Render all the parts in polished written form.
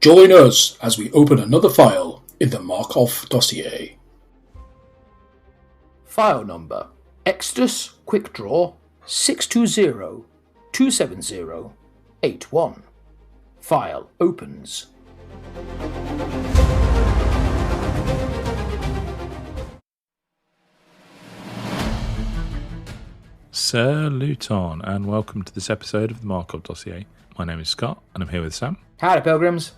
Join us as we open another file in the Markov Dossier. File number Exodus Quick Draw 620-270-81. File opens. Saluton, and welcome to this episode of the Markov Dossier. My name is Scott, and I'm here with Sam. Howdy, Pilgrims.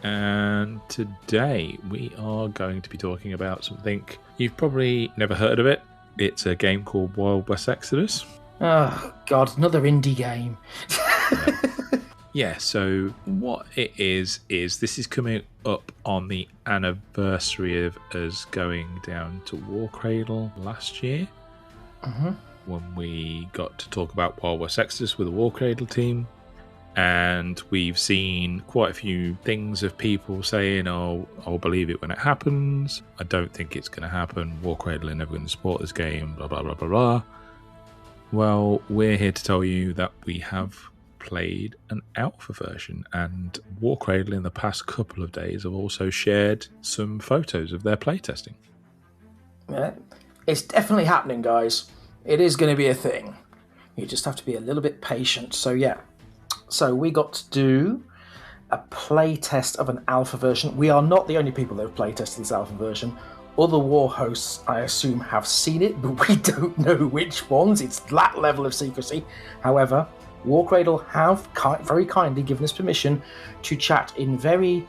And today we are going to be talking about something you've probably never heard of it. It's a game called Wild West Exodus. Oh, God, another indie game. Yeah, so what it is this is coming up on the anniversary of us going down to Warcradle last year. When we got to talk about Wild West Exodus with the Warcradle team. And we've seen quite a few things of people saying, oh, I'll believe it when it happens. I don't think it's going to happen. Warcradle are never going to support this game, blah, blah, blah, blah, blah. Well, we're here to tell you that we have played an alpha version, and Warcradle in the past couple of days have also shared some photos of their playtesting. Yeah, it's definitely happening, guys. It is going to be a thing. You just have to be a little bit patient. So, yeah. So we got to do a play test of an alpha version. We are not the only people that have play tested this alpha version. Other war hosts, I assume, have seen it, but we don't know which ones. It's that level of secrecy. However, Warcradle have very kindly given us permission to chat in very,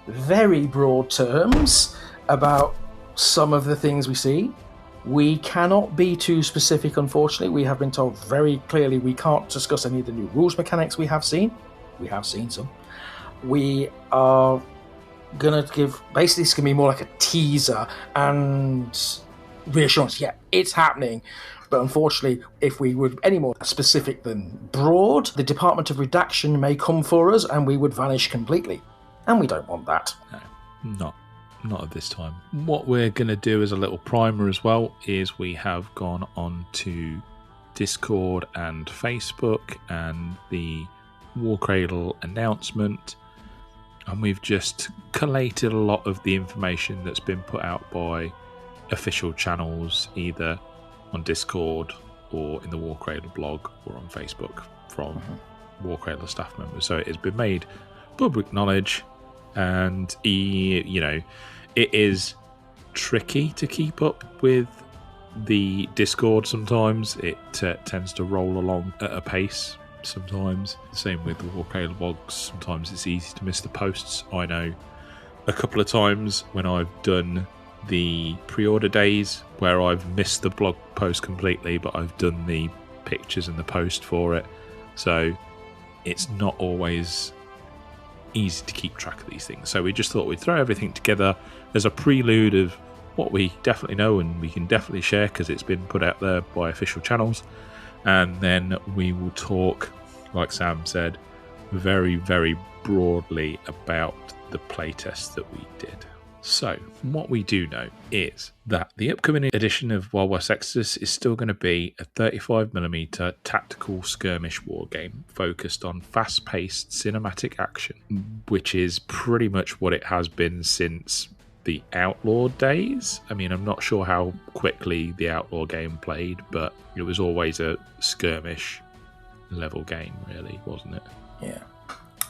very broad terms about some of the things we see. We cannot be too specific, unfortunately. We have been told very clearly we can't discuss any of the new rules mechanics we have seen. We have seen some. We are going to give... Basically, it's going to be more like a teaser and reassurance. Yeah, it's happening. But unfortunately, if we were any more specific than broad, the Department of Redaction may come for us and we would vanish completely. And we don't want that. No, not at this time. What we're going to do as a little primer as well is we have gone on to Discord and Facebook and the Warcradle announcement, and we've just collated a lot of the information that's been put out by official channels, either on Discord or in the Warcradle blog or on Facebook from Warcradle staff members. So it has been made public knowledge. And, you know, it is tricky to keep up with the Discord sometimes. It tends to roll along at a pace sometimes. Same with the Warcradle blogs. Sometimes it's easy to miss the posts. I know a couple of times when I've done the pre-order days where I've missed the blog post completely, but I've done the pictures and the post for it. So it's not always easy to keep track of these things. So we just thought we'd throw everything together as a prelude of what we definitely know and we can definitely share because it's been put out there by official channels. And then we will talk, like Sam said, very, very broadly about the playtest that we did. So, what we do know is that the upcoming edition of Wild West Exodus is still going to be a 35mm tactical skirmish war game focused on fast-paced cinematic action, which is pretty much what it has been since the Outlaw days. I mean, I'm not sure how quickly the Outlaw game played, but it was always a skirmish level game, really, wasn't it? Yeah.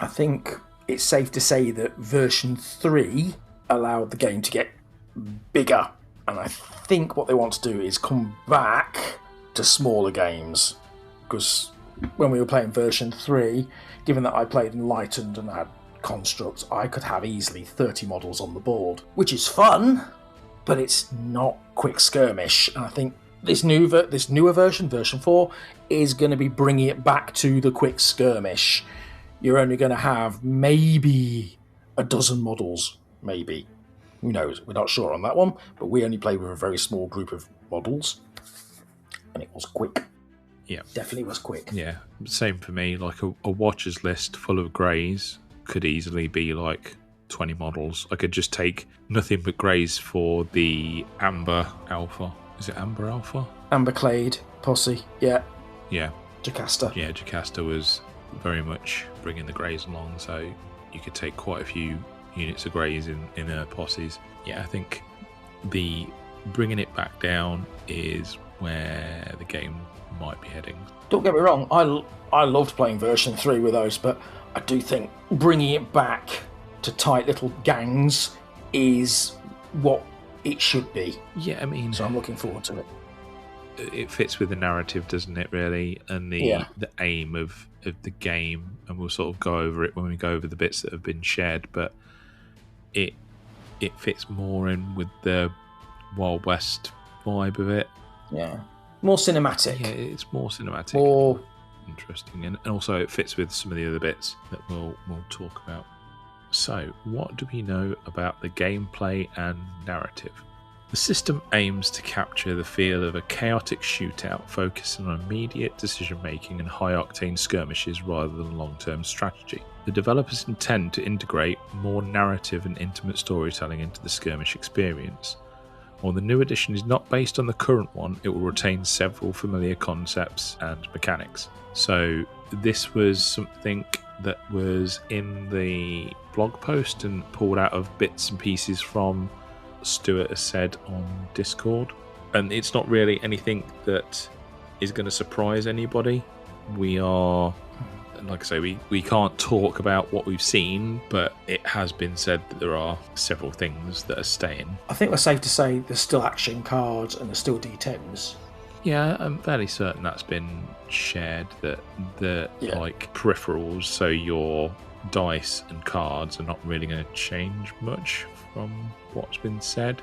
I think it's safe to say that version 3 allowed the game to get bigger, and I think what they want to do is come back to smaller games, because when we were playing version 3, given that I played Enlightened and had constructs, I could have easily 30 models on the board, which is fun, but it's not quick skirmish. And I think this newer version, version 4, is going to be bringing it back to the quick skirmish. You're only going to have maybe a dozen models. Maybe. Who knows? We're not sure on that one, but we only played with a very small group of models, and it was quick. Yeah. Definitely was quick. Yeah, same for me. Like a watcher's list full of greys could easily be like 20 models. I could just take nothing but greys for the Amber Alpha. Is it Amber Alpha? Amber Clade, Posse, yeah. Yeah. Jocasta. Yeah, Jocasta was very much bringing the greys along, so you could take quite a few units of greys in posses. Yeah, I think the bringing it back down is where the game might be heading. Don't get me wrong, I loved playing version 3 with those, but I do think bringing it back to tight little gangs is what it should be. Yeah, I mean... So I'm looking forward to it. It fits with the narrative, doesn't it, really? And the aim of the game, and we'll sort of go over it when we go over the bits that have been shared, but it fits more in with the Wild West vibe of it. Yeah. More cinematic. Yeah, it's more cinematic. More interesting. And also it fits with some of the other bits that we'll talk about. So, what do we know about the gameplay and narrative? The system aims to capture the feel of a chaotic shootout focusing on immediate decision-making and high-octane skirmishes rather than long-term strategy. The developers intend to integrate more narrative and intimate storytelling into the skirmish experience. While the new edition is not based on the current one, it will retain several familiar concepts and mechanics. So this was something that was in the blog post and pulled out of bits and pieces from Stuart has said on Discord, and it's not really anything that is going to surprise anybody. We are, like I say, we can't talk about what we've seen, but it has been said that there are several things that are staying. I think we're safe to say there's still action cards and there's still D10s. Yeah, I'm fairly certain that's been shared, that the like peripherals, so your dice and cards, are not really going to change much from what's been said.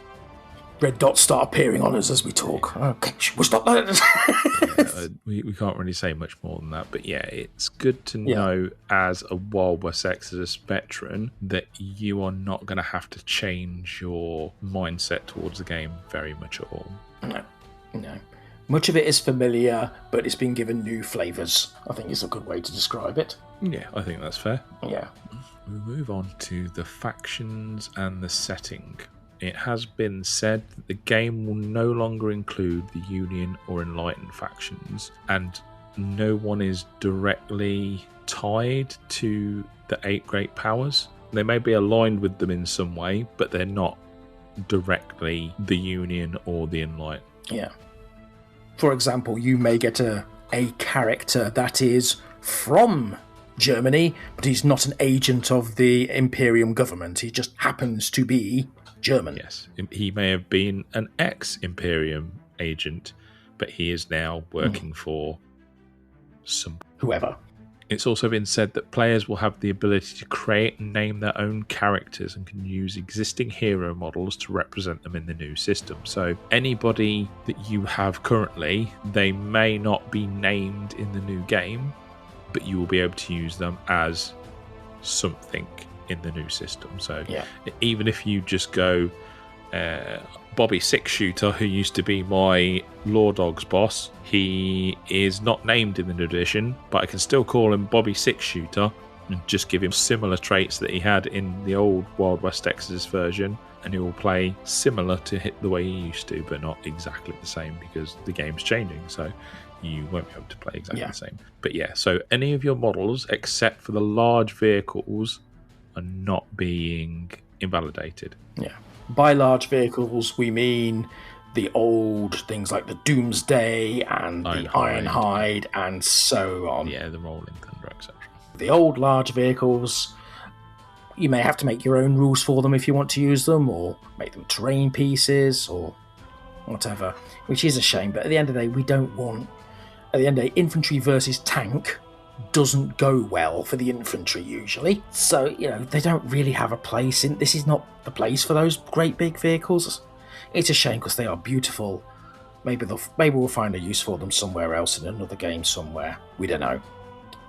Red dots start appearing on us as we talk. Okay, we'll stop that. We can't really say much more than that, but yeah, it's good to know as a Wild West Exodus veteran that you are not going to have to change your mindset towards the game very much at all. No. Much of it is familiar, but it's been given new flavours. I think is a good way to describe it. Yeah, I think that's fair. Yeah. We move on to the factions and the setting. It has been said that the game will no longer include the Union or Enlightened factions, and no one is directly tied to the 8 Great Powers. They may be aligned with them in some way, but they're not directly the Union or the Enlightened. Yeah. For example, you may get a character that is from Germany, but he's not an agent of the Imperium government. He just happens to be German. Yes, he may have been an ex-Imperium agent, but he is now working for some... whoever. It's also been said that players will have the ability to create and name their own characters and can use existing hero models to represent them in the new system. So anybody that you have currently, they may not be named in the new game, but you will be able to use them as something in the new system. So even if you just go Bobby Six Shooter, who used to be my Law Dogs boss, he is not named in the new edition, but I can still call him Bobby Six Shooter and just give him similar traits that he had in the old Wild West Exodus version, and he will play similar to the way he used to, but not exactly the same because the game's changing, so you won't be able to play exactly the same. But yeah, so any of your models except for the large vehicles are not being invalidated. Yeah. By large vehicles, we mean the old things like the Doomsday and the Ironhide and so on. Yeah, the Rolling Thunder, etc. The old large vehicles, you may have to make your own rules for them if you want to use them, or make them terrain pieces, or whatever, which is a shame. But at the end of the day, we don't want... At the end of the day, infantry versus tank doesn't go well for the infantry usually. So, they don't really have a place in... This is not the place for those great big vehicles. It's a shame because they are beautiful. Maybe we'll find a use for them somewhere else in another game somewhere. We don't know.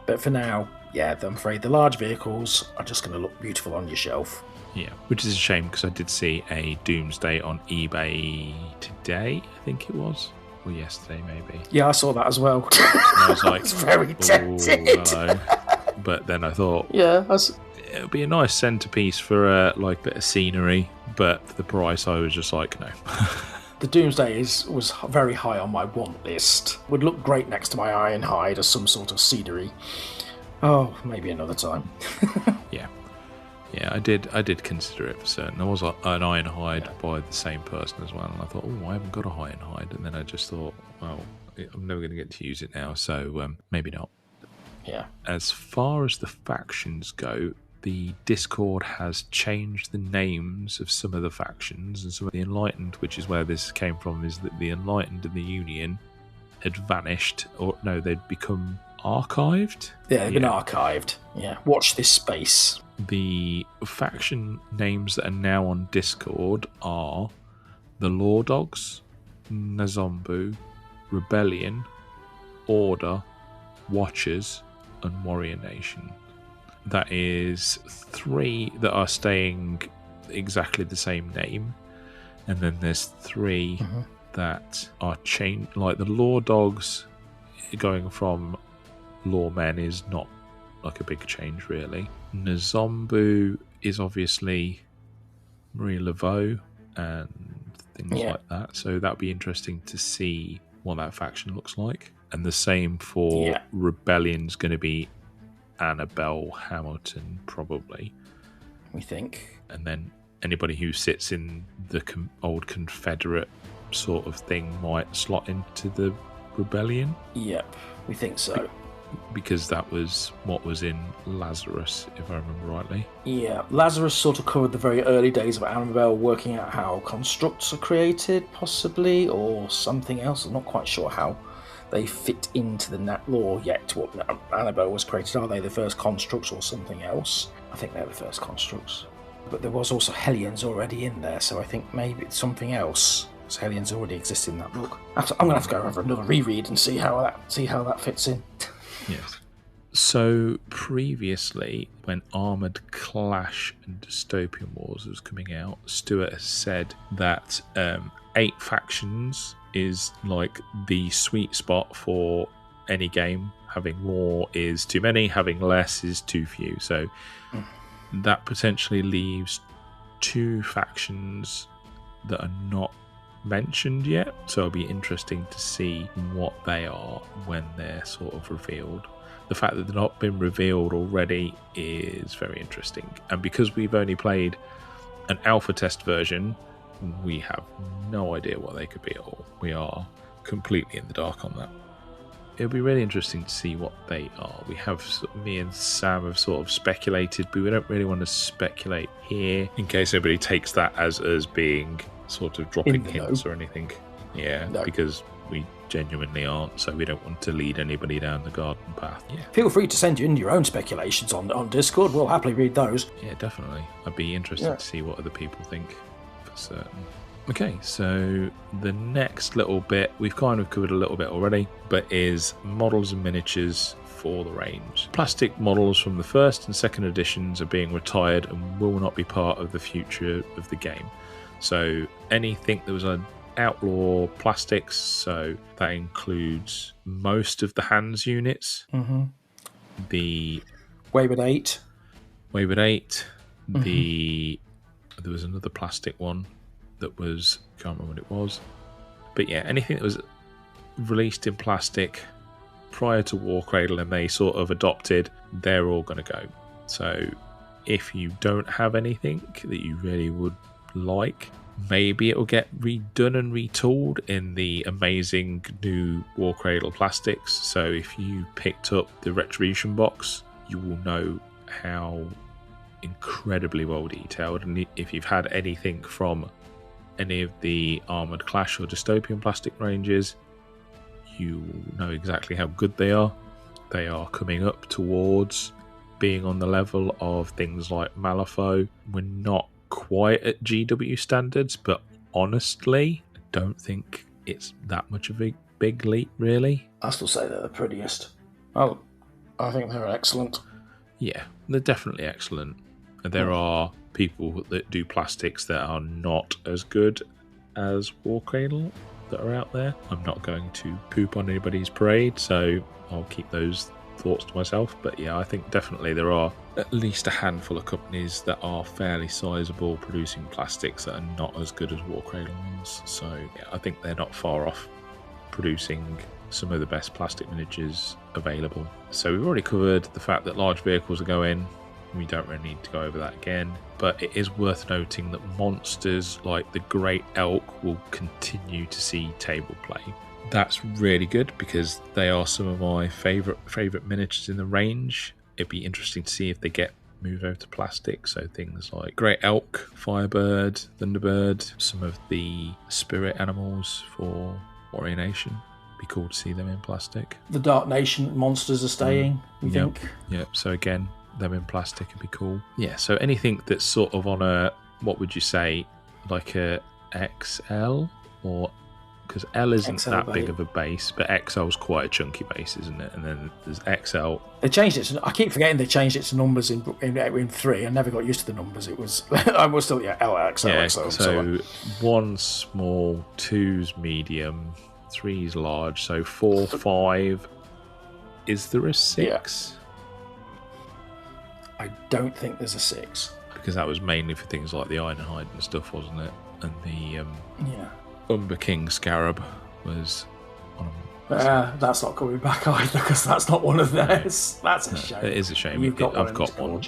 But for now, I'm afraid the large vehicles are just going to look beautiful on your shelf. Yeah, which is a shame because I did see a Doomsday on eBay today, I think it was. Or yesterday, maybe. Yeah, I saw that as well. And I was like, it's very tempted. But then I thought, it would be a nice centerpiece for a bit of scenery. But for the price, I was just like, no. The Doomsday was very high on my want list. Would look great next to my Ironhide as some sort of scenery. Oh, maybe another time. Yeah. Yeah, I did consider it for certain. There was an Ironhide by the same person as well, and I thought, oh, I haven't got a Ironhide, and then I just thought, well, I'm never going to get to use it now, so maybe not. Yeah. As far as the factions go, the Discord has changed the names of some of the factions, and some of the Enlightened, which is where this came from, is that the Enlightened and the Union had vanished, or no, they'd become archived. Yeah, they've been archived. Yeah. Watch this space. The faction names that are now on Discord are the Law Dogs, Nazombu, Rebellion, Order, Watchers, and Warrior Nation. That is 3 that are staying exactly the same name, and then there's 3 that are changed. Like the Law Dogs, going from Lawmen is not like a big change, really. Nazombu is obviously Marie Laveau and things like that, so that'll be interesting to see what that faction looks like. And the same for Rebellion's going to be Annabelle Hamilton, probably, we think. And then anybody who sits in the old Confederate sort of thing might slot into the Rebellion. Yep, we think so. Because that was what was in Lazarus, if I remember rightly. Yeah, Lazarus sort of covered the very early days of Annabelle, working out how constructs are created, possibly, or something else. I'm not quite sure how they fit into the Nat law yet. What Annabelle was created, are they the first constructs or something else? I think they're the first constructs. But there was also Hellions already in there, so I think maybe it's something else. Because Hellions already exist in that book. I'm going to have to go over another reread and see how that fits in. Yes. So previously, when Armoured Clash and Dystopian Wars was coming out, Stuart has said that 8 factions is like the sweet spot for any game. Having more is too many, having less is too few. So that potentially leaves 2 factions that are not mentioned yet, so it'll be interesting to see what they are when they're sort of revealed. The fact that they've not been revealed already is very interesting, and because we've only played an alpha test version, we have no idea what they could be at all. We are completely in the dark on that. It'll be really interesting to see what they are. We have, me and Sam have sort of speculated, but we don't really want to speculate here in case anybody takes that as being sort of dropping hints or anything. Yeah, because we genuinely aren't, so we don't want to lead anybody down the garden path. Yeah. Feel free to send in your own speculations on Discord. We'll happily read those. Yeah, definitely. I'd be interested to see what other people think for certain. Okay, so the next little bit, we've kind of covered a little bit already, but is models and miniatures for the range. Plastic models from the first and second editions are being retired and will not be part of the future of the game. So anything that was an outlaw plastics, so that includes most of the hands units, the Wayward 8, there was another plastic one that was, can't remember what it was, but yeah, anything that was released in plastic prior to War Cradle and they sort of adopted, they're all going to go. So if you don't have anything that you really would like, maybe it will get redone and retooled in the amazing new War Cradle plastics. So if you picked up the Retribution box, you will know how incredibly well detailed, and if you've had anything from any of the Armoured Clash or Dystopian plastic ranges, you know exactly how good they are. They are coming up towards being on the level of things like Malifaux. We're not quite at GW standards, but honestly, I don't think it's that much of a big leap, really. I still say they're the prettiest. Oh, I think they're excellent. Yeah, they're definitely excellent. There are people that do plastics that are not as good as War Cradle that are out there. I'm not going to poop on anybody's parade, so I'll keep those thoughts to myself. But yeah, I think definitely there are at least a handful of companies that are fairly sizable producing plastics that are not as good as War Cradle ones. So yeah, I think they're not far off producing some of the best plastic miniatures available. So we've already covered the fact that large vehicles are going. We don't really need to go over that again. But it is worth noting that monsters like the Great Elk will continue to see table play. That's really good because they are some of my favourite miniatures in the range. It'd be interesting to see if they get moved over to plastic. So things like Great Elk, Firebird, Thunderbird, some of the spirit animals for Warrior Nation. Be cool to see them in plastic. The Dark Nation monsters are staying, we think. Yep. So again, them in plastic would be cool. Yeah, so anything that's sort of on a, what would you say, like a XL? Or because L isn't XL that base. big of a base, but XL is quite a chunky base, isn't it? And then there's XL. They changed it. I keep forgetting they changed it to numbers in 3. I never got used to the numbers. It was I was still LXL. Yeah, XL, so 1 small, 2's medium, 3's large, so 4, 5. Is there a 6? I don't think there's a 6. Because that was mainly for things like the Ironhide and stuff, wasn't it? And the Umber King Scarab was on that's not coming back either because that's not one of theirs. That's a shame. It is a shame. You've got I've got one, one,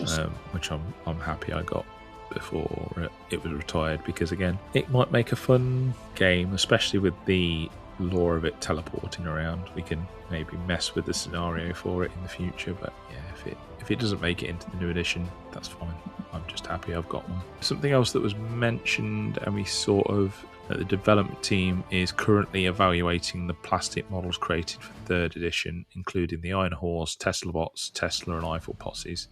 which I'm happy I got before it was retired, because again, it might make a fun game, especially with the lore of it teleporting around. We can maybe mess with the scenario for it in the future, but yeah, if it doesn't make it into the new edition, that's fine. I'm just happy I've got one. Something else that was mentioned, and we sort of, that the development team is currently evaluating the plastic models created for 3rd edition, including the Iron Horse, Tesla bots, Tesla and Eiffel posses.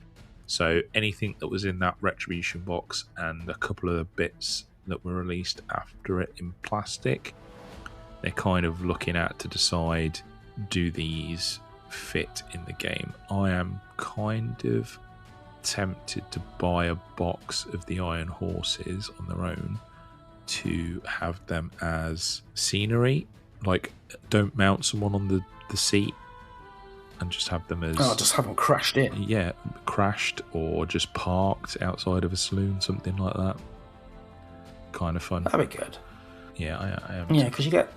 So anything that was in that Retribution box and a couple of the bits that were released after it in plastic, they're kind of looking at to decide, do these fit in the game? I am kind of tempted to buy a box of the Iron Horses on their own to have them as scenery. Like, don't mount someone on the seat and just have them as... just have them crashed in. Yeah, crashed or just parked outside of a saloon, something like that. Kind of fun. That'd be good. Yeah, I am. Yeah, because you get...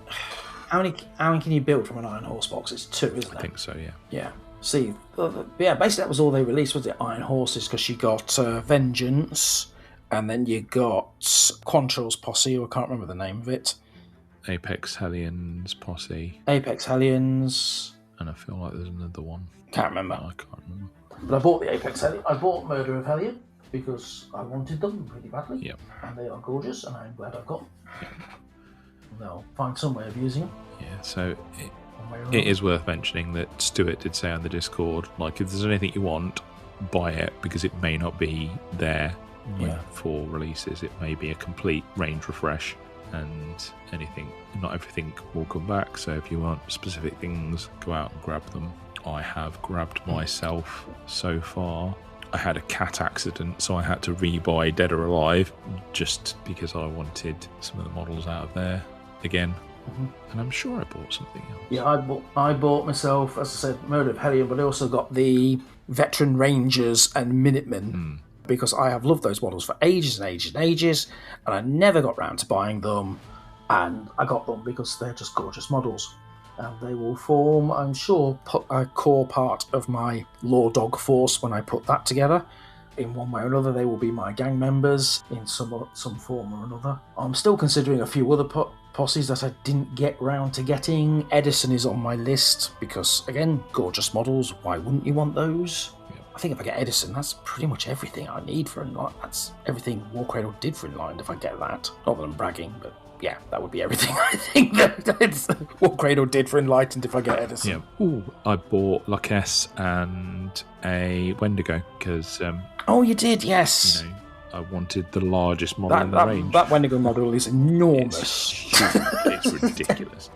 How many can you build from an Iron Horse box? It's 2, isn't it? I think so, yeah. Yeah. See, basically that was all they released, was the Iron Horses, because you got Vengeance, and then you got Quantrill's posse, or I can't remember the name of it. Apex Hellions posse. Apex Hellions. And I feel like there's another one. Can't remember. No, I can't remember. But I bought the Apex Hellion. I bought Murder of Hellion because I wanted them really badly. Yep. And they are gorgeous, and I'm glad I've got them. Yep. They'll find some way of using them. Yeah, so it is worth mentioning that Stuart did say on the Discord, like, if there's anything you want, buy it, because it may not be there for releases. It may be a complete range refresh, and not everything will come back. So if you want specific things, go out and grab them. I have grabbed myself so far. I had a cat accident, so I had to rebuy Dead or Alive just because I wanted some of the models out of there again. And I'm sure I bought something else. Yeah, I bought myself, as I said, Murder of Hellion, but I also got the Veteran Rangers and Minutemen because I have loved those models for ages and ages and ages, and I never got round to buying them, and I got them because they're just gorgeous models. And they will form, I'm sure, a core part of my Law Dog force when I put that together. In one way or another, they will be my gang members in some form or another. I'm still considering a few other posses that I didn't get round to getting. Edison is on my list because, again, gorgeous models. Why wouldn't you want those? Yep. I think if I get Edison, that's pretty much everything I need for Enlightened. That's everything Warcradle did for Enlightened if I get that. Not that I'm bragging, but yeah, that would be everything I think that it's Warcradle did for Enlightened if I get Edison. Yeah. Ooh, I bought Lucas and a Wendigo because... oh, you did, yes. You know, I wanted the largest model in the range. That Wendigo model is enormous. It's ridiculous.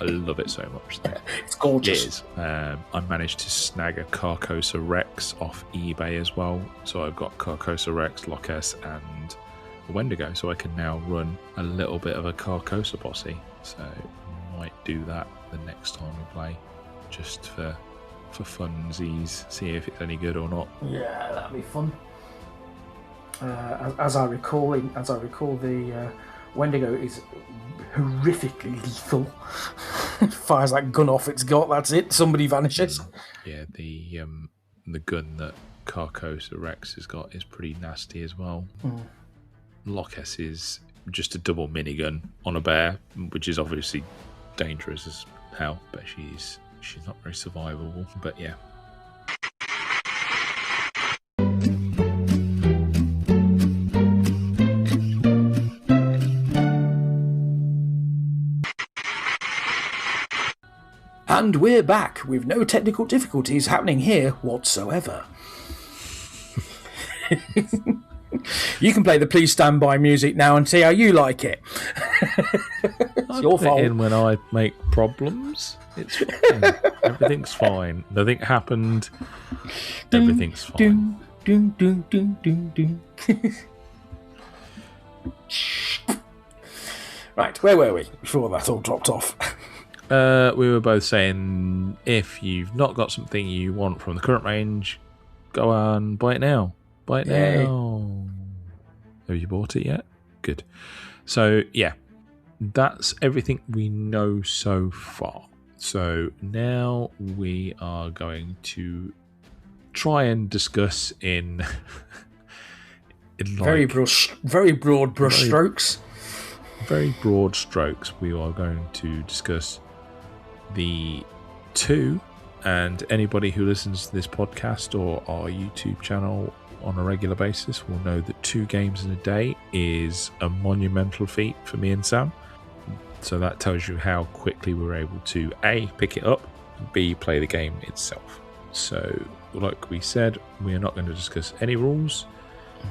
I love it so much. It's gorgeous. It is. I managed to snag a Carcosa Rex off eBay as well. So I've got Carcosa Rex, Lucas, and a Wendigo. So I can now run a little bit of a Carcosa posse. So I might do that the next time we play, just for funsies, see if it's any good or not. Yeah, that'd be fun. As I recall, the Wendigo is horrifically lethal. It fires that gun off it's got. That's it. Somebody vanishes. Yeah, the gun that Carcosa Rex has got is pretty nasty as well. Lockhess is just a double minigun on a bear, which is obviously dangerous as hell, but she's not very survivable. But yeah. And we're back with no technical difficulties happening here whatsoever. You can play the Please Stand By music now and see how you like it. It's your fault. In when I make problems, it's fine. Everything's fine. Nothing happened. Everything's fine. Right, where were we before that all dropped off? We were both saying if you've not got something you want from the current range, go on, buy it now. Buy it now. Have you bought it yet? Good. So, yeah, that's everything we know so far. So now we are going to try and discuss in very broad brushstrokes. Very broad strokes. We are going to discuss the two, and anybody who listens to this podcast or our YouTube channel on a regular basis will know that 2 games in a day is a monumental feat for me and Sam. So that tells you how quickly we're able to A, pick it up, and B, play the game itself. So like we said, we are not going to discuss any rules.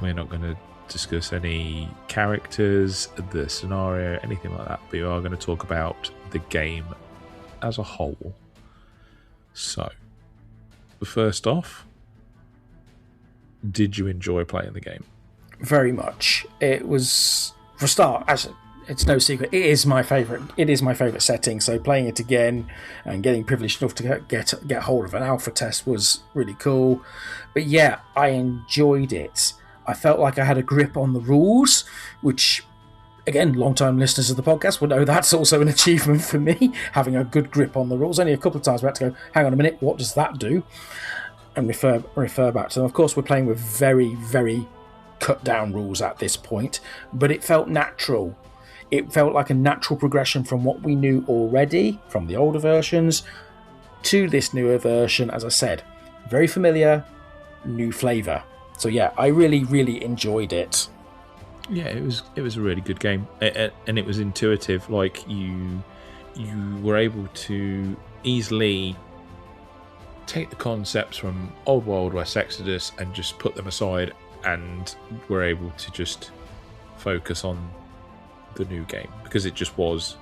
We're not going to discuss any characters, the scenario, anything like that. But we are going to talk about the game as a whole. So, first off, did you enjoy playing the game? Very much. It was, for a start, actually, it's no secret, it is my favourite setting, so playing it again and getting privileged enough to get hold of an alpha test was really cool. But yeah, I enjoyed it. I felt like I had a grip on the rules, which, again, long-time listeners of the podcast will know that's also an achievement for me, having a good grip on the rules. Only a couple of times we had to go, hang on a minute, what does that do? And refer back to them. Of course, we're playing with very, very cut-down rules at this point, but it felt natural. It felt like a natural progression from what we knew already from the older versions to this newer version. As I said, very familiar, new flavour. So yeah, I really, really enjoyed it. Yeah, it was a really good game, and it was intuitive. Like you were able to easily take the concepts from Old World West Exodus and just put them aside, and were able to just focus on the new game because it just was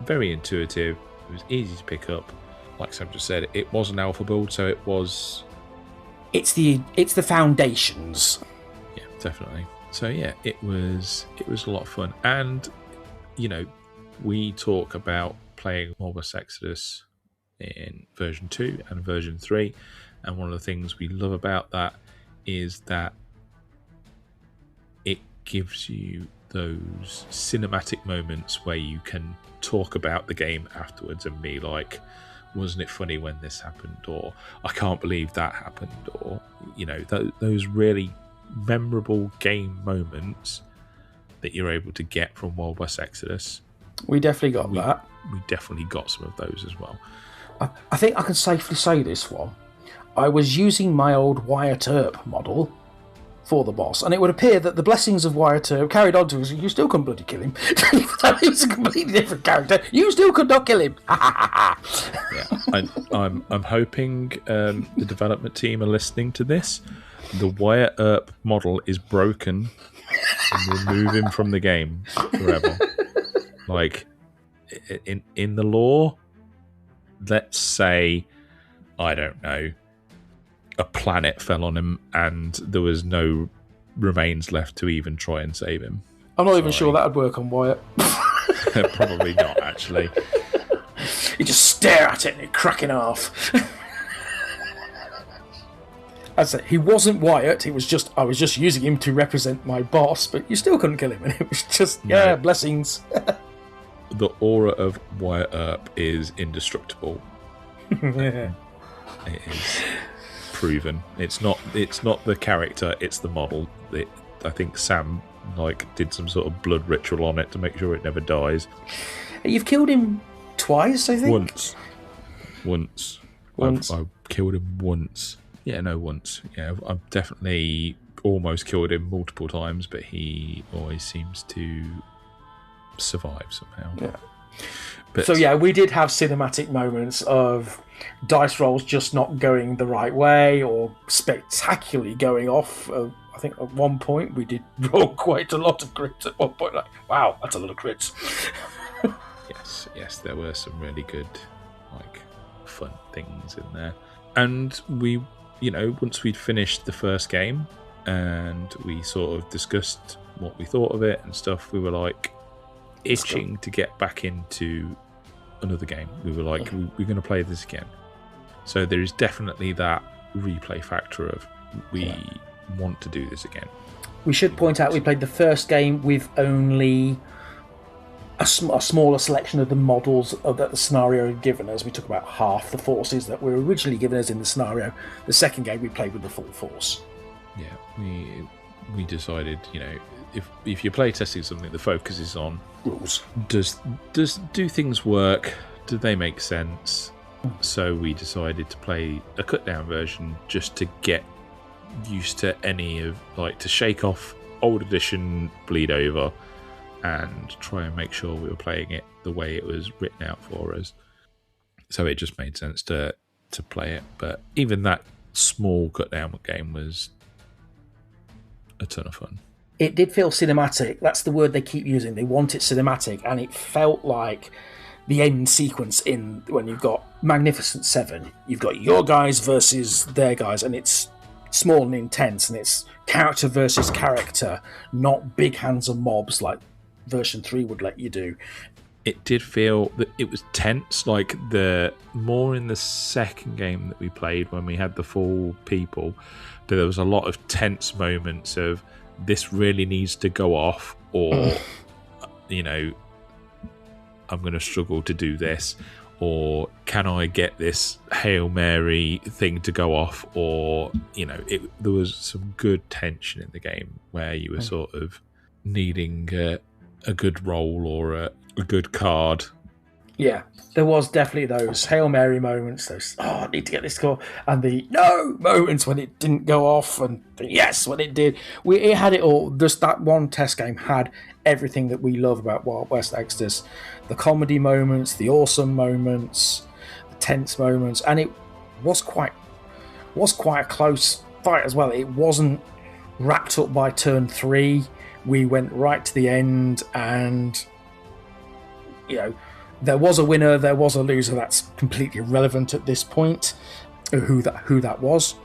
very intuitive. It was easy to pick up. Like Sam just said, it was an alpha build, so it was. It's the foundations. Yeah, definitely. So yeah, it was a lot of fun, and you know, we talk about playing Old West Exodus in version 2 and version 3, and one of the things we love about that is that it gives you those cinematic moments where you can talk about the game afterwards and be like, wasn't it funny when this happened, or I can't believe that happened, or you know, those really memorable game moments that you're able to get from Wild West Exodus. We definitely got that. We definitely got some of those as well. I think I can safely say this one. I was using my old Wyatt Earp model for the boss, and it would appear that the blessings of Wyatt Earp carried on to us. You still couldn't bloody kill him. He was a completely different character. You still could not kill him. Yeah, I'm hoping the development team are listening to this. The Wyatt Earp model is broken, and remove him from the game forever. Like in the lore, let's say, I don't know, a planet fell on him and there was no remains left to even try and save him. I'm not even sure that would work on Wyatt. Probably not, actually. You just stare at it and it crack in half. I said he wasn't Wyatt. I was just using him to represent my boss, but you still couldn't kill him, and it was just blessings. The aura of Wyatt Earp is indestructible. Yeah. It is. proven. It's not the character, it's the model. I think Sam did some sort of blood ritual on it to make sure it never dies. You've killed him twice, I think. Once. I've killed him once. Yeah, no, once. Yeah, I've definitely almost killed him multiple times, but he always seems to survive somehow. Yeah. But, so yeah, we did have cinematic moments of dice rolls just not going the right way or spectacularly going off. I think at one point we did roll quite a lot of crits at one point. Like, wow, that's a lot of crits. yes, there were some really good, fun things in there. And we, once we'd finished the first game and we sort of discussed what we thought of it and stuff, we were itching to get back into another game. We were we're going to play this again. So there is definitely that replay factor of we want to do this again. We should point out we played the first game with only a smaller selection of the models that the scenario had given us. We took about half the forces that were originally given us in the scenario. The second game we played with the full force. Yeah, we decided, if you're playtesting something, the focus is on rules. Do things work? Do they make sense? So we decided to play a cut down version just to get used to any of to shake off old edition bleed over and try and make sure we were playing it the way it was written out for us. So it just made sense to play it. But even that small cut down game was a ton of fun. It did feel cinematic. That's the word they keep using. They want it cinematic, and it felt like the end sequence when you've got Magnificent Seven. You've got your guys versus their guys, and it's small and intense, and it's character versus character, not big hands of mobs like version 3 would let you do. It did feel that it was tense, the more in the second game that we played when we had the full people, but there was a lot of tense moments of this really needs to go off, or I'm going to struggle to do this, or can I get this Hail Mary thing to go off, or there was some good tension in the game where you were sort of needing a good roll or a good card. Yeah, there was definitely those Hail Mary moments, those I need to get this score, and the no moments when it didn't go off, and the yes when it did. It had it all. Just that one test game had everything that we love about Wild West Exodus: the comedy moments, the awesome moments, the tense moments, and it was quite a close fight as well. It wasn't wrapped up by turn 3. We went right to the end, and there was a winner, there was a loser. That's completely irrelevant at this point. Who that was?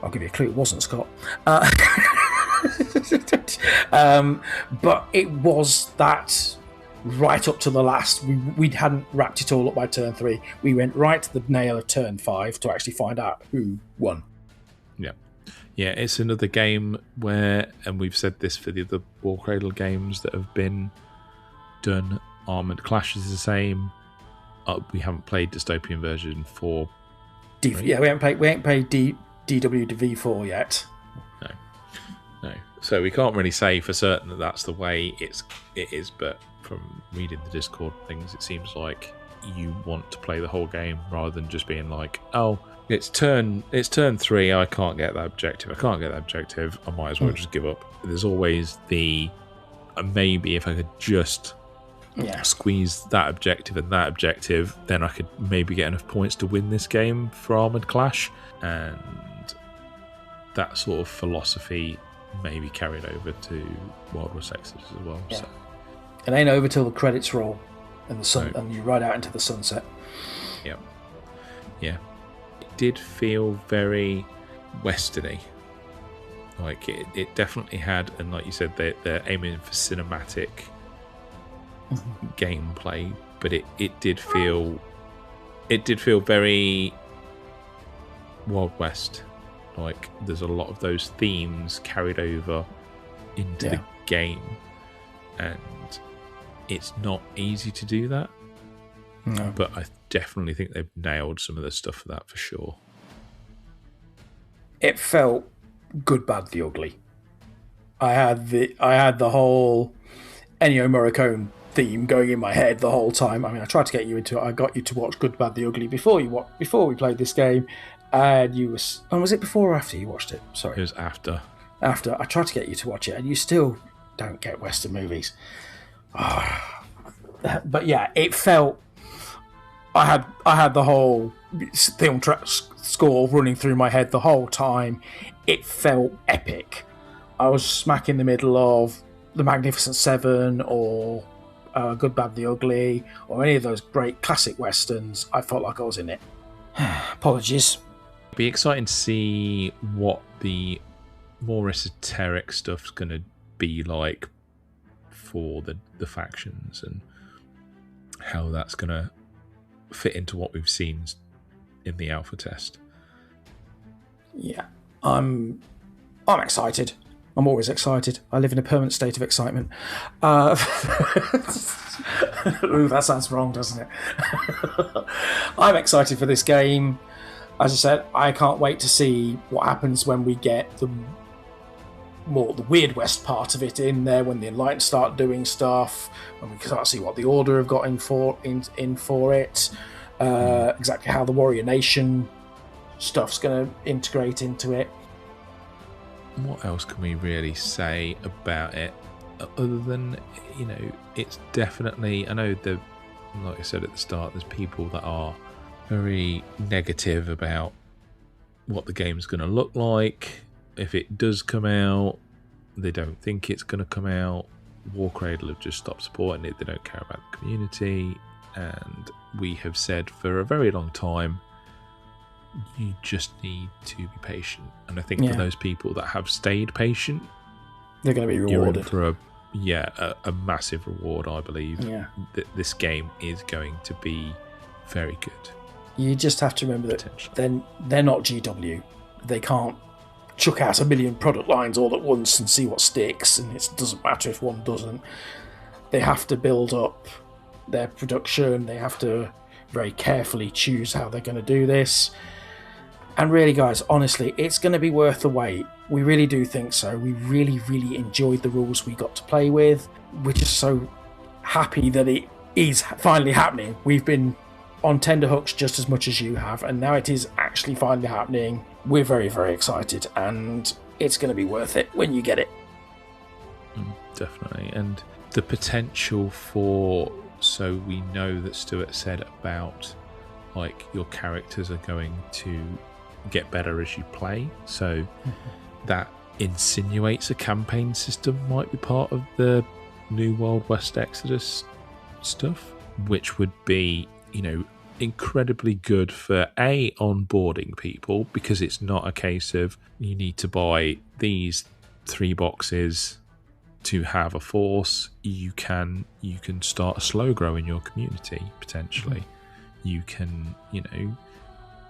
I'll give you a clue. It wasn't Scott. But it was that right up to the last. We hadn't wrapped it all up by turn 3. We went right to the nail of turn 5 to actually find out who won. Yeah, it's another game where, and we've said this for the other War Cradle games that have been done. Armored Clash is the same. We haven't played Dystopian version 4. Yeah, we ain't played DW to V4 yet. No. So we can't really say for certain that that's the way it is. But from reading the Discord things, it seems like you want to play the whole game rather than just being like, oh, it's turn 3. I can't get that objective. I might as well just give up. There's always the maybe if I could just squeeze that objective and that objective, then I could maybe get enough points to win this game for Armored Clash. And that sort of philosophy maybe carried over to Wild West Exodus as well. Yeah. So. It ain't over till the credits roll and the sun, and you ride out into the sunset. Yeah. It did feel very westerny. It definitely had, and like you said, they're aiming for cinematic gameplay, but it did feel very Wild West. There's a lot of those themes carried over into the game, and it's not easy to do that. No. But I definitely think they've nailed some of the stuff for that for sure. it felt good, bad, the ugly. I had the whole Ennio Morricone theme going in my head the whole time. I mean, I tried to get you into it. I got you to watch Good, Bad, the Ugly before we played this game, and you was. Oh, was it before or after you watched it? Sorry, It was after. after. I tried to get you to watch it, and you still don't get Western movies. But yeah, it felt. I had the whole film track score running through my head the whole time. It felt epic. I was smack in the middle of The Magnificent Seven or Good, Bad, the Ugly, or any of those great classic westerns. I felt like I was in it. Apologies. It'd be exciting to see what the more esoteric stuff's going to be like for the factions and how that's going to fit into what we've seen in the alpha test. Yeah, I'm excited. I'm always excited. I live in a permanent state of excitement. Ooh, that sounds wrong, doesn't it? I'm excited for this game. As I said, I can't wait to see what happens when we get the Weird West part of it in there, when the Enlightened start doing stuff, when we start to see what the Order have got in for it, exactly how the Warrior Nation stuff's going to integrate into it. What else can we really say about it other than, it's definitely, I know like I said at the start, there's people that are very negative about what the game's going to look like. If it does come out, they don't think it's going to come out. Warcradle have just stopped supporting it. They don't care about the community. And we have said for a very long time, you just need to be patient. And I think for those people that have stayed patient, they're going to be rewarded. You're in for a massive reward, I believe. Yeah. This game is going to be very good. You just have to remember that they're not GW. They can't chuck out 1 million product lines all at once and see what sticks, and it doesn't matter if one doesn't. They have to build up their production. They have to very carefully choose how they're going to do this. And really, guys, honestly, it's going to be worth the wait. We really do think so. We really, really enjoyed the rules we got to play with. We're just so happy that it is finally happening. We've been on tenterhooks just as much as you have, and now it is actually finally happening. We're very, very excited, and it's going to be worth it when you get it. Definitely. And the potential for, so we know that Stuart said about, like, your characters are going to get better as you play, so that insinuates a campaign system might be part of the New Wild West Exodus stuff, which would be, incredibly good for onboarding people, because it's not a case of you need to buy these 3 boxes to have a force. You can start a slow grow in your community potentially. You can,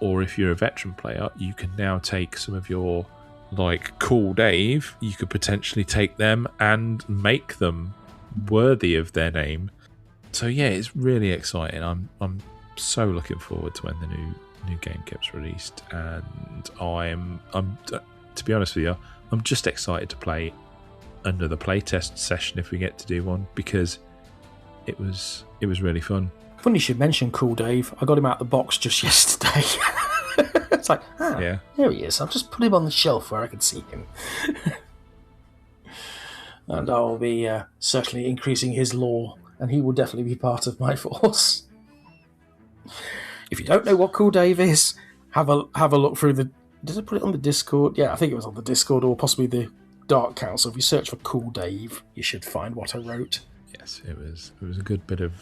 or if you're a veteran player, you can now take some of your, like, Cool Dave, you could potentially take them and make them worthy of their name. So yeah, it's really exciting. I'm so looking forward to when the new game gets released, and I'm to be honest with you, I'm just excited to play another playtest session if we get to do one, because it was really fun. Funny you should mention Cool Dave. I got him out of the box just yesterday. It's like, here he is. I'll just put him on the shelf where I can see him. And I'll be certainly increasing his lore, and he will definitely be part of my force. If you don't know what Cool Dave is, have a look through the... Did I put it on the Discord? Yeah, I think it was on the Discord, or possibly the Dark Council. If you search for Cool Dave, you should find what I wrote. Yes, it was a good bit of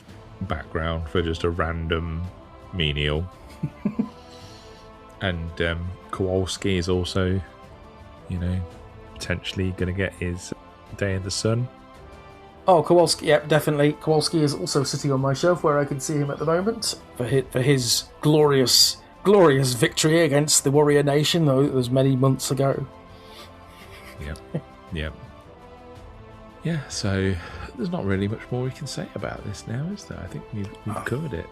background for just a random menial. And Kowalski is also, potentially going to get his day in the sun. Oh, Kowalski, yeah, definitely. Kowalski is also sitting on my shelf where I can see him at the moment for his glorious victory against the Warrior Nation, though it was many months ago. Yep. Yeah, so there's not really much more we can say about this now, is there? I think we've covered it.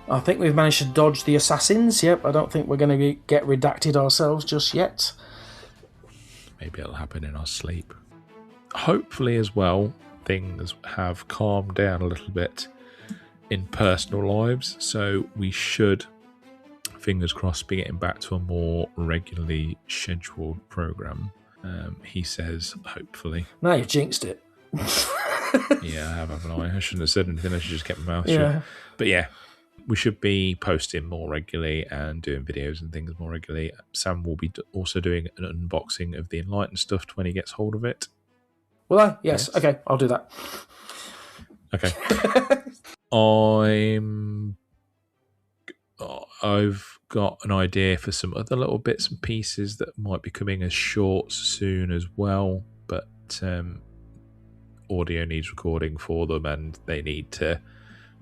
I think we've managed to dodge the assassins. Yep, I don't think we're going to get redacted ourselves just yet. Maybe it'll happen in our sleep. Hopefully as well, things have calmed down a little bit in personal lives, so we should, fingers crossed, be getting back to a more regularly scheduled program. He says, hopefully. Now you've jinxed it. Yeah, I have, haven't I? I shouldn't have said anything. I should just kept my mouth shut. But yeah, we should be posting more regularly and doing videos and things more regularly. Sam will be also doing an unboxing of the Enlightened stuff when he gets hold of it. Will I? Yes. Okay, I'll do that. Okay. I've got an idea for some other little bits and pieces that might be coming as shorts soon as well, but audio needs recording for them and they need to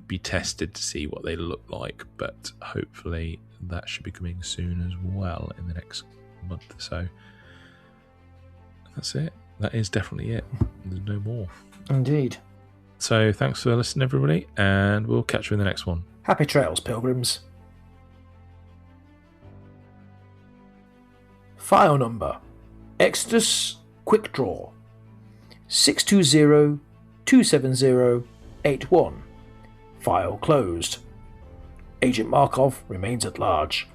be tested to see what they look like, but hopefully that should be coming soon as well in the next month or so. That's it. That is definitely it. There's no more. Indeed. So thanks for listening, everybody, and we'll catch you in the next one. Happy trails, pilgrims. File number: Exodus Quick Draw 620-270-81. File closed. Agent Markov remains at large.